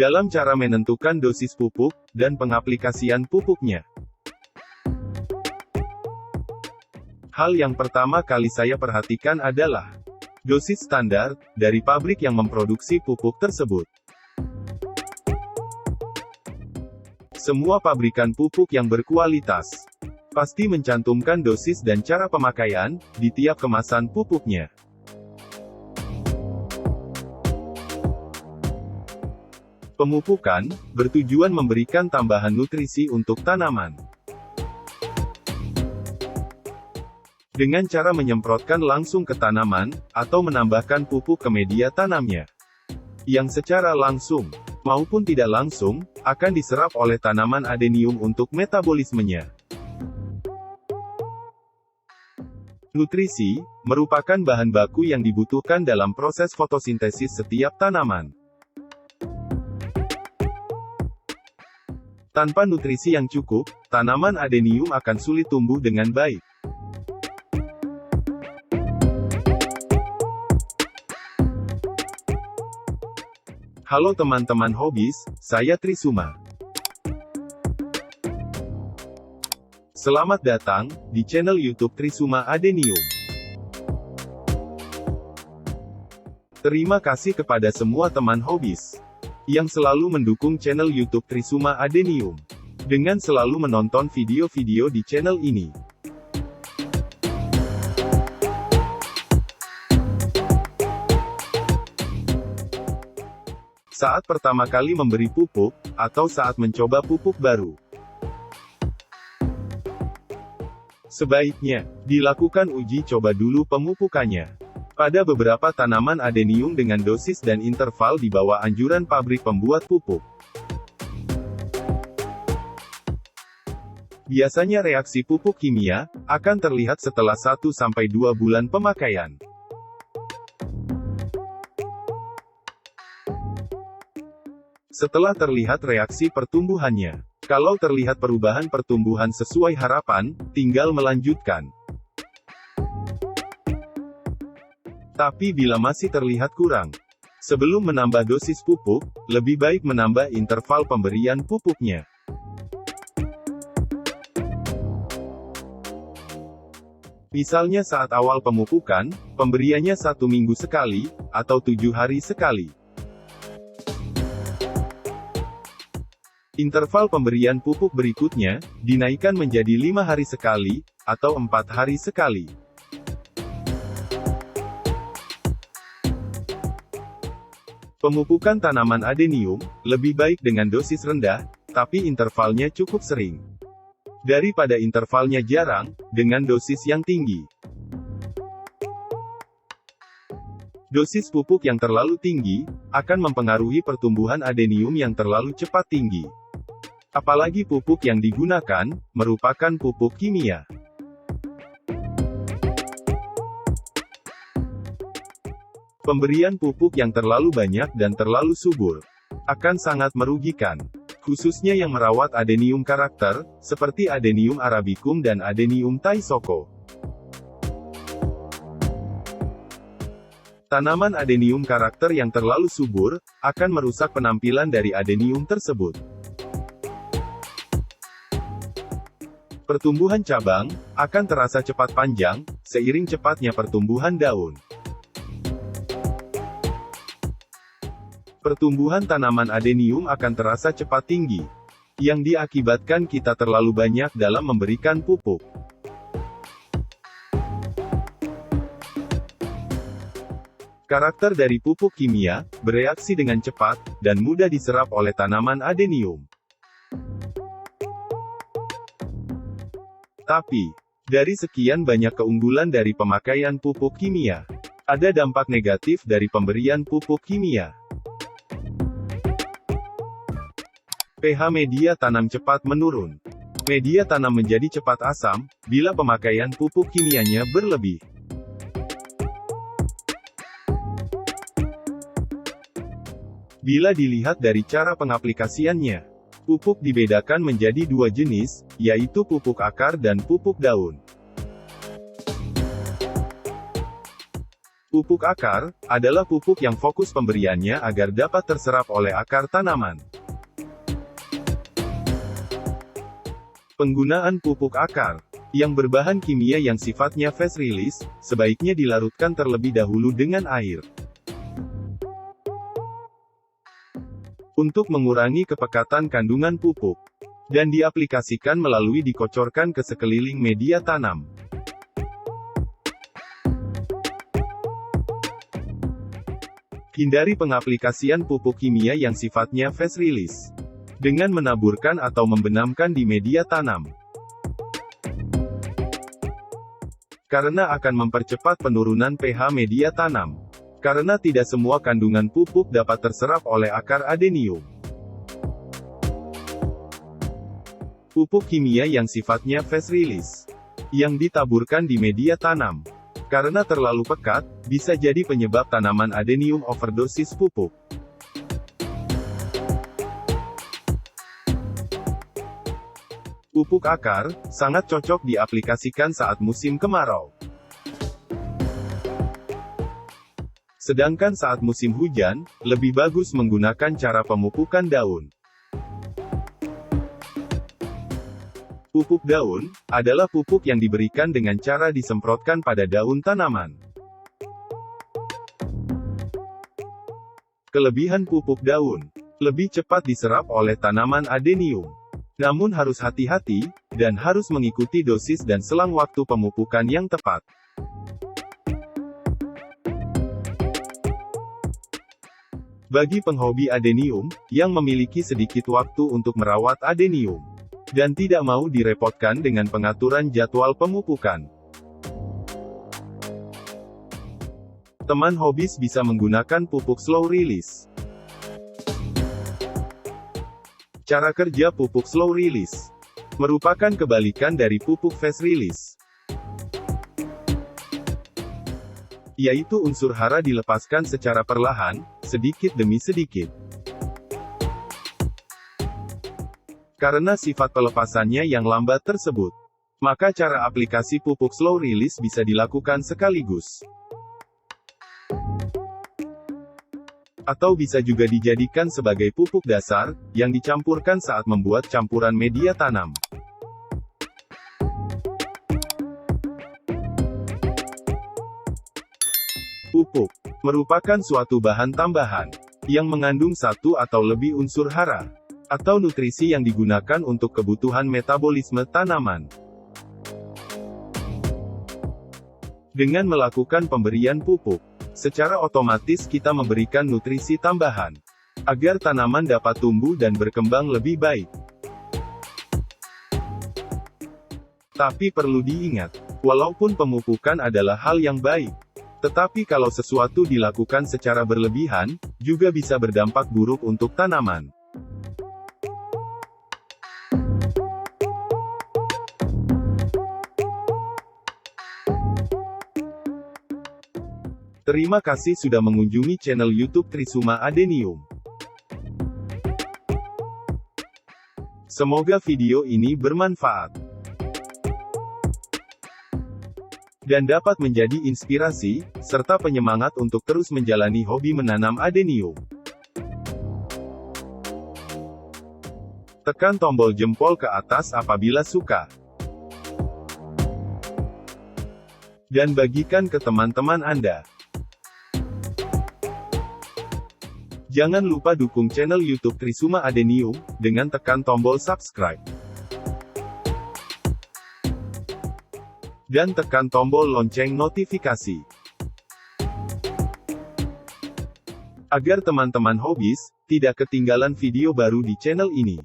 dalam cara menentukan dosis pupuk, dan pengaplikasian pupuknya. Hal yang pertama kali saya perhatikan adalah dosis standar dari pabrik yang memproduksi pupuk tersebut. Semua pabrikan pupuk yang berkualitas pasti mencantumkan dosis dan cara pemakaian di tiap kemasan pupuknya. Pemupukan bertujuan memberikan tambahan nutrisi untuk tanaman. Dengan cara menyemprotkan langsung ke tanaman, atau menambahkan pupuk ke media tanamnya, yang secara langsung, maupun tidak langsung, akan diserap oleh tanaman adenium untuk metabolismenya. Nutrisi merupakan bahan baku yang dibutuhkan dalam proses fotosintesis setiap tanaman. Tanpa nutrisi yang cukup, tanaman adenium akan sulit tumbuh dengan baik. Halo teman-teman hobis, saya Trisuma. Selamat datang di channel YouTube Trisuma Adenium. Terima kasih kepada semua teman hobis yang selalu mendukung channel YouTube Trisuma Adenium dengan selalu menonton video-video di channel ini. Saat pertama kali memberi pupuk, atau saat mencoba pupuk baru, sebaiknya dilakukan uji coba dulu pemupukannya pada beberapa tanaman adenium dengan dosis dan interval di bawah anjuran pabrik pembuat pupuk. Biasanya reaksi pupuk kimia akan terlihat setelah 1-2 bulan pemakaian. Setelah terlihat reaksi pertumbuhannya, kalau terlihat perubahan pertumbuhan sesuai harapan, tinggal melanjutkan. Tapi bila masih terlihat kurang, sebelum menambah dosis pupuk, lebih baik menambah interval pemberian pupuknya. Misalnya saat awal pemupukan, pemberiannya 1 minggu sekali, atau 7 hari sekali. Interval pemberian pupuk berikutnya, dinaikkan menjadi 5 hari sekali, atau 4 hari sekali. Pemupukan tanaman adenium, lebih baik dengan dosis rendah, tapi intervalnya cukup sering, daripada intervalnya jarang, dengan dosis yang tinggi. Dosis pupuk yang terlalu tinggi, akan mempengaruhi pertumbuhan adenium yang terlalu cepat tinggi. Apalagi pupuk yang digunakan, merupakan pupuk kimia. Pemberian pupuk yang terlalu banyak dan terlalu subur, akan sangat merugikan. Khususnya yang merawat adenium karakter, seperti adenium arabicum dan adenium taisoko. Tanaman adenium karakter yang terlalu subur, akan merusak penampilan dari adenium tersebut. Pertumbuhan cabang akan terasa cepat panjang, seiring cepatnya pertumbuhan daun. Pertumbuhan tanaman adenium akan terasa cepat tinggi, yang diakibatkan kita terlalu banyak dalam memberikan pupuk. Karakter dari pupuk kimia bereaksi dengan cepat dan mudah diserap oleh tanaman adenium. Tapi, dari sekian banyak keunggulan dari pemakaian pupuk kimia, ada dampak negatif dari pemberian pupuk kimia. pH media tanam cepat menurun. Media tanam menjadi cepat asam, bila pemakaian pupuk kimianya berlebih. Bila dilihat dari cara pengaplikasiannya, pupuk dibedakan menjadi 2 jenis, yaitu pupuk akar dan pupuk daun. Pupuk akar adalah pupuk yang fokus pemberiannya agar dapat terserap oleh akar tanaman. Penggunaan pupuk akar yang berbahan kimia yang sifatnya fast release, sebaiknya dilarutkan terlebih dahulu dengan air. Untuk mengurangi kepekatan kandungan pupuk, dan diaplikasikan melalui dikocorkan ke sekeliling media tanam. Hindari pengaplikasian pupuk kimia yang sifatnya fast release dengan menaburkan atau membenamkan di media tanam, karena akan mempercepat penurunan pH media tanam, karena tidak semua kandungan pupuk dapat terserap oleh akar adenium. Pupuk kimia yang sifatnya fast release yang ditaburkan di media tanam, karena terlalu pekat, bisa jadi penyebab tanaman adenium overdosis pupuk. Pupuk akar sangat cocok diaplikasikan saat musim kemarau. Sedangkan saat musim hujan, lebih bagus menggunakan cara pemupukan daun. Pupuk daun adalah pupuk yang diberikan dengan cara disemprotkan pada daun tanaman. Kelebihan pupuk daun lebih cepat diserap oleh tanaman adenium. Namun harus hati-hati, dan harus mengikuti dosis dan selang waktu pemupukan yang tepat. Bagi penghobi adenium, yang memiliki sedikit waktu untuk merawat adenium, dan tidak mau direpotkan dengan pengaturan jadwal pemupukan, teman hobis bisa menggunakan pupuk slow release. Cara kerja pupuk slow release merupakan kebalikan dari pupuk fast release, yaitu unsur hara dilepaskan secara perlahan, sedikit demi sedikit. Karena sifat pelepasannya yang lambat tersebut, maka cara aplikasi pupuk slow release bisa dilakukan sekaligus, atau bisa juga dijadikan sebagai pupuk dasar, yang dicampurkan saat membuat campuran media tanam. Pupuk merupakan suatu bahan tambahan, yang mengandung satu atau lebih unsur hara, atau nutrisi yang digunakan untuk kebutuhan metabolisme tanaman. Dengan melakukan pemberian pupuk, secara otomatis kita memberikan nutrisi tambahan, agar tanaman dapat tumbuh dan berkembang lebih baik. Tapi perlu diingat, walaupun pemupukan adalah hal yang baik, tetapi kalau sesuatu dilakukan secara berlebihan, juga bisa berdampak buruk untuk tanaman. Terima kasih sudah mengunjungi channel YouTube Trisuma Adenium. Semoga video ini bermanfaat dan dapat menjadi inspirasi, serta penyemangat untuk terus menjalani hobi menanam adenium. Tekan tombol jempol ke atas apabila suka, dan bagikan ke teman-teman Anda. Jangan lupa dukung channel YouTube Trisuma Adenium, dengan tekan tombol subscribe. Dan tekan tombol lonceng notifikasi. Agar teman-teman hobis, tidak ketinggalan video baru di channel ini.